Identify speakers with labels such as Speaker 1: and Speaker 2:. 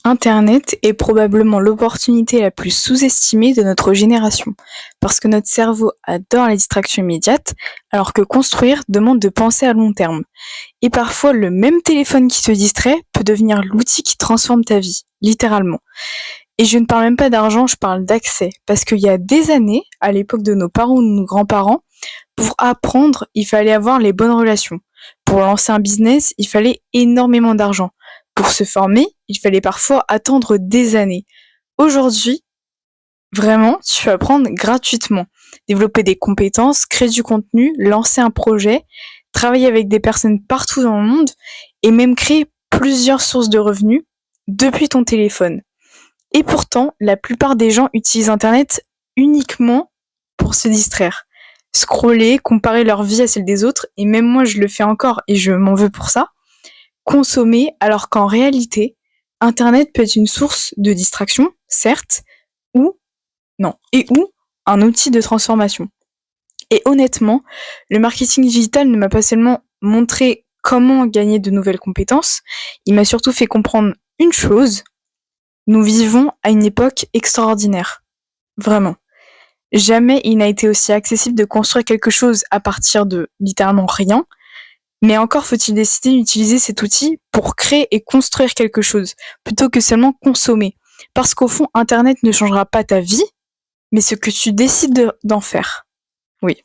Speaker 1: Internet est probablement l'opportunité la plus sous-estimée de notre génération, parce que notre cerveau adore la distraction immédiate, alors que construire demande de penser à long terme. Et parfois, le même téléphone qui te distrait peut devenir l'outil qui transforme ta vie, littéralement. Et je ne parle même pas d'argent, je parle d'accès, parce qu'il y a des années, à l'époque de nos parents ou de nos grands-parents, pour apprendre, il fallait avoir les bonnes relations. Pour lancer un business, il fallait énormément d'argent. Pour se former, il fallait parfois attendre des années. Aujourd'hui, vraiment, tu peux apprendre gratuitement. Développer des compétences, créer du contenu, lancer un projet, travailler avec des personnes partout dans le monde et même créer plusieurs sources de revenus depuis ton téléphone. Et pourtant, la plupart des gens utilisent Internet uniquement pour se distraire. Scroller, comparer leur vie à celle des autres, et même moi je le fais encore et je m'en veux pour ça. Consommer, alors qu'en réalité, Internet peut être une source de distraction, certes, ou non, et ou un outil de transformation. Et honnêtement, le marketing digital ne m'a pas seulement montré comment gagner de nouvelles compétences, il m'a surtout fait comprendre une chose: nous vivons à une époque extraordinaire. Vraiment. Jamais il n'a été aussi accessible de construire quelque chose à partir de littéralement rien, mais encore faut-il décider d'utiliser cet outil pour créer et construire quelque chose, plutôt que seulement consommer. Parce qu'au fond, Internet ne changera pas ta vie, mais ce que tu décides d'en faire. Oui.